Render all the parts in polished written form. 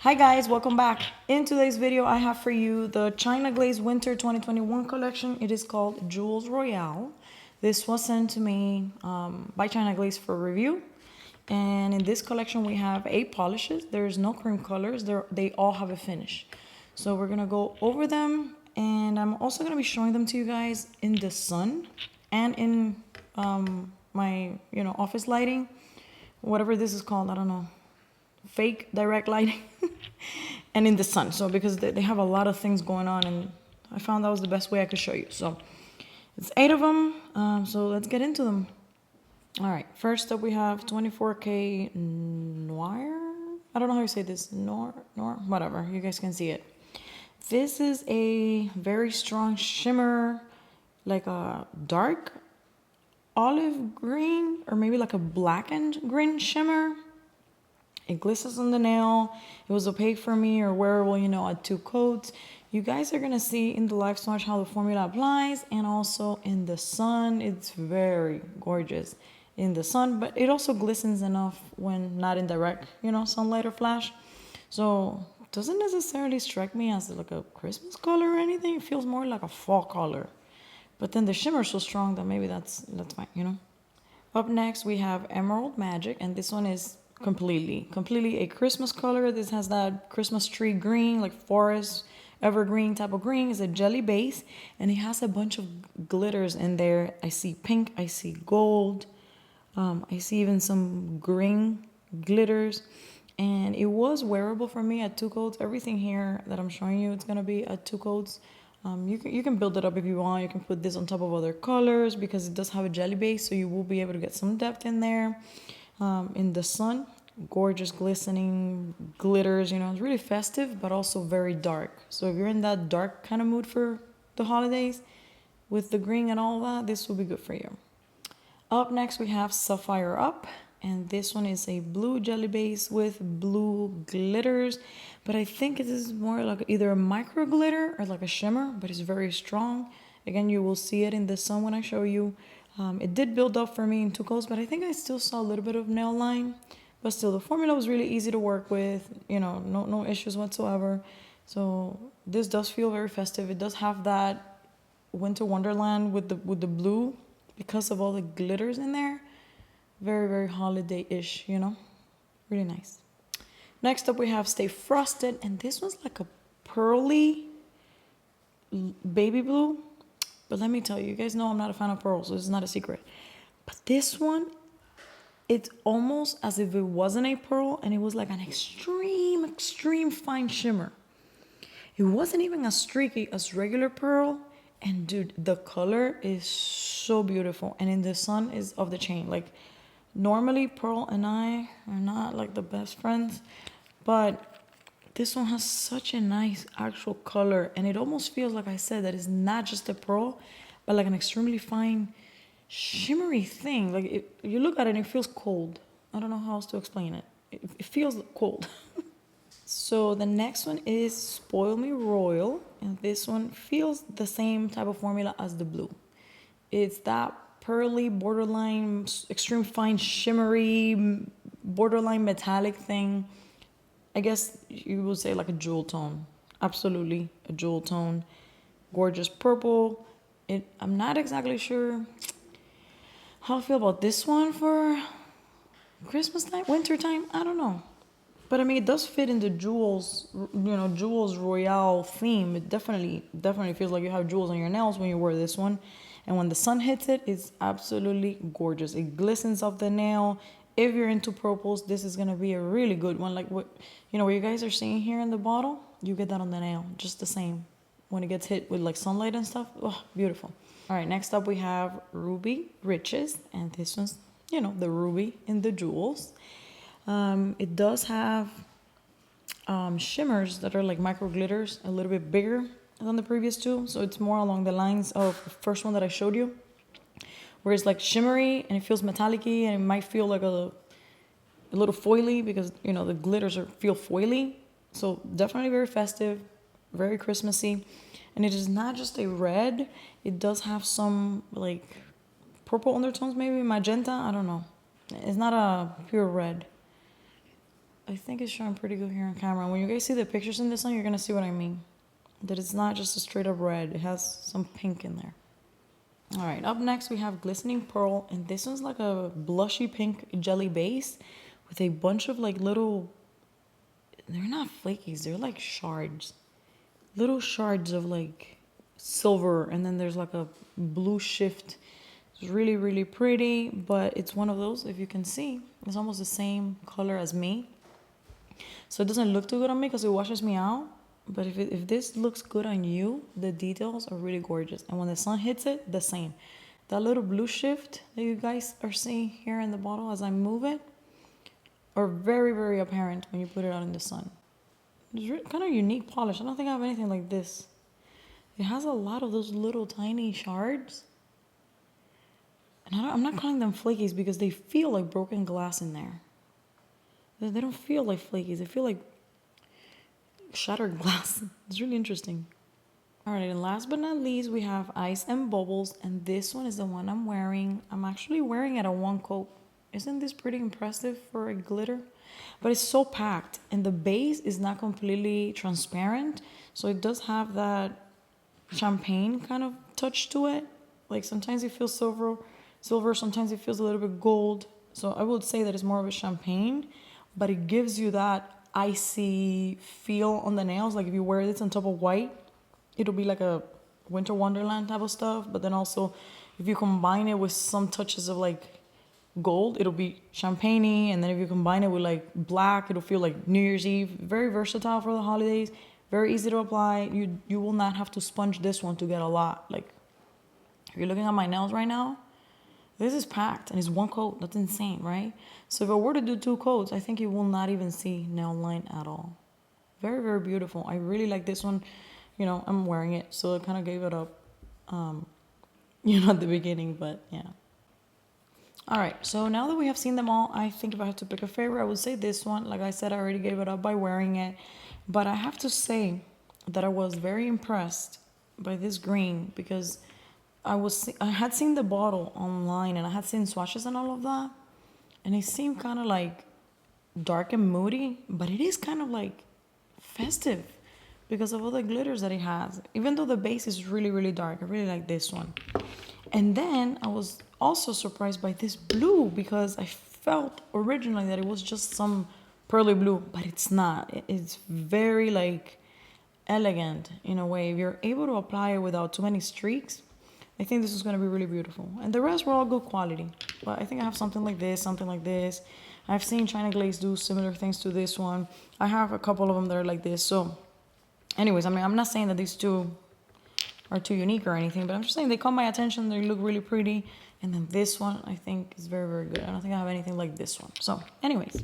Hi guys, welcome back. In today's video, I have for you the China Glaze Winter 2021 collection. It is called Jewels Royale. This was sent to me by China Glaze for review. And in this collection, we have 8 polishes. There's no cream colors. They all have a finish. So we're going to go over them. And I'm also going to be showing them to you guys in the sun and in my, office lighting. Whatever this is called, I don't know. Fake direct lighting and in the sun. So because they have a lot of things going on, and I found that was the best way I could show you. So it's 8 of them. So let's get into them. All right, first up we have 24K Noir. I don't know how you say this. Noir, whatever. You guys can see it. This is a very strong shimmer, like a dark olive green or maybe like a blackened green shimmer. It glistens on the nail. It was opaque for me or wearable, at 2 coats. You guys are going to see in the live swatch how the formula applies, and also in the sun. It's very gorgeous in the sun, but it also glistens enough when not in direct, sunlight or flash. So it doesn't necessarily strike me as like a Christmas color or anything. It feels more like a fall color. But then the shimmer is so strong that maybe that's fine, Up next, we have Emerald Magic, and this one is completely a Christmas color. This has that Christmas tree green, like forest evergreen type of green. It's a jelly base, and it has a bunch of glitters in there. I see pink, I see gold, I see even some green glitters, and it was wearable for me at 2 coats. Everything here that I'm showing you, it's gonna be at 2 coats. You can build it up if you want. You can put this on top of other colors because it does have a jelly base, so you will be able to get some depth in there. In the sun, gorgeous glistening glitters. It's really festive but also very dark. So if you're in that dark kind of mood for the holidays with the green and all that, this will be good for you. Up next, we have Sapphire Up, and this one is a blue jelly base with blue glitters, but I think it is more like either a micro glitter or like a shimmer, but it's very strong. Again, you will see it in the sun when I show you. It did build up for me in 2 coats, but I think I still saw a little bit of nail line. But still, the formula was really easy to work with, no issues whatsoever. So this does feel very festive. It does have that winter wonderland with the blue because of all the glitters in there. Very, very holiday-ish, really nice. Next up, we have Stay Frosted, and this one's like a pearly baby blue. But let me tell you, you guys know I'm not a fan of pearls, so this is not a secret. But this one, it's almost as if it wasn't a pearl, and it was like an extreme fine shimmer. It wasn't even as streaky as regular pearl, and dude, the color is so beautiful, and in the sun is off the chain. Like, normally Pearl and I are not like the best friends, but this one has such a nice actual color, and it almost feels, like I said, that it's not just a pearl, but like an extremely fine shimmery thing. Like you look at it and it feels cold. I don't know how else to explain it. It feels cold. So the next one is Spoil Me Royal, and this one feels the same type of formula as the blue. It's that pearly, borderline, extreme fine, shimmery, borderline metallic thing. I guess you would say like a jewel tone. Absolutely a jewel tone. Gorgeous purple. I'm not exactly sure how I feel about this one for Christmas time, winter time. I don't know. But I mean, it does fit in the jewels, Jewels Royale theme. It definitely feels like you have jewels on your nails when you wear this one. And when the sun hits it, it's absolutely gorgeous. It glistens off the nail. If you're into purples, this is going to be a really good one. Like what you guys are seeing here in the bottle, you get that on the nail, just the same. When it gets hit with like sunlight and stuff, oh, beautiful. All right, next up we have Ruby Riches, and this one's, the ruby in the jewels. It does have shimmers that are like micro glitters, a little bit bigger than the previous 2. So it's more along the lines of the first one that I showed you, where it's like shimmery and it feels metallic-y, and it might feel like a little foily because, the glitters feel foily. So definitely very festive, very Christmassy. And it is not just a red. It does have some like purple undertones, maybe magenta. I don't know. It's not a pure red. I think it's showing pretty good here on camera. When you guys see the pictures in this one, you're gonna see what I mean. That it's not just a straight up red. It has some pink in there. All right, up next we have Glistening Pearl, and this one's like a blushy pink jelly base with a bunch of like little, they're not flakies, they're like shards. Little shards of like silver, and then there's like a blue shift. It's really, really pretty, but it's one of those, if you can see, it's almost the same color as me. So it doesn't look too good on me because it washes me out. But if this looks good on you, the details are really gorgeous. And when the sun hits it, the same. That little blue shift that you guys are seeing here in the bottle as I move it are very, very apparent when you put it out in the sun. It's kind of unique polish. I don't think I have anything like this. It has a lot of those little tiny shards. And I'm not calling them flakies because they feel like broken glass in there. They don't feel like flakies. They feel like shattered glass. It's really interesting. All right, and last but not least, we have Ice and Bubbles, and this one is the one I'm wearing. I'm actually wearing it on one coat. Isn't this pretty impressive for a glitter? But it's so packed, and the base is not completely transparent, so it does have that champagne kind of touch to it. Like sometimes it feels silver, sometimes it feels a little bit gold. So I would say that it's more of a champagne, but it gives you that icy feel on the nails. Like if you wear this on top of white, it'll be like a winter wonderland type of stuff. But then also if you combine it with some touches of like gold, it'll be champagne-y. And then if you combine it with like black, it'll feel like New Year's Eve. Very versatile for the holidays, very easy to apply. You will not have to sponge this one to get a lot. Like if you're looking at my nails right now, this is packed and it's one coat. That's insane, right? So if I were to do 2 coats, I think you will not even see nail line at all. Very, very beautiful. I really like this one. You know, I'm wearing it, so I kind of gave it up, at the beginning, but yeah. All right, so now that we have seen them all, I think if I had to pick a favorite, I would say this one. Like I said, I already gave it up by wearing it, but I have to say that I was very impressed by this green because I had seen the bottle online and I had seen swatches and all of that, and it seemed kind of like dark and moody, but it is kind of like festive because of all the glitters that it has. Even though the base is really, really dark, I really like this one. And then I was also surprised by this blue because I felt originally that it was just some pearly blue, but it's not. It's very like elegant in a way. If you're able to apply it without too many streaks, I think this is going to be really beautiful. And the rest were all good quality. But I think I have something like this, something like this. I've seen China Glaze do similar things to this one. I have a couple of them that are like this. So anyways, I mean, I'm not saying that these two are too unique or anything, but I'm just saying they caught my attention. They look really pretty. And then this one, I think, is very, very good. I don't think I have anything like this one. So anyways,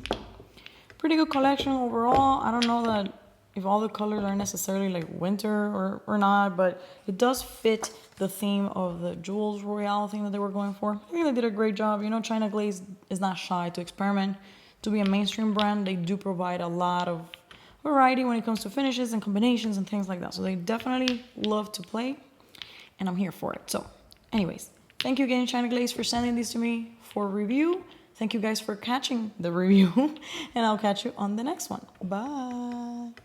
pretty good collection overall. I don't know that if all the colors are necessarily like winter or not, but it does fit the theme of the Jewels Royale thing that they were going for. I think they did a great job. You know, China Glaze is not shy to experiment. To be a mainstream brand, they do provide a lot of variety when it comes to finishes and combinations and things like that. So they definitely love to play, and I'm here for it. So anyways, thank you again, China Glaze, for sending these to me for review. Thank you guys for catching the review, and I'll catch you on the next one. Bye.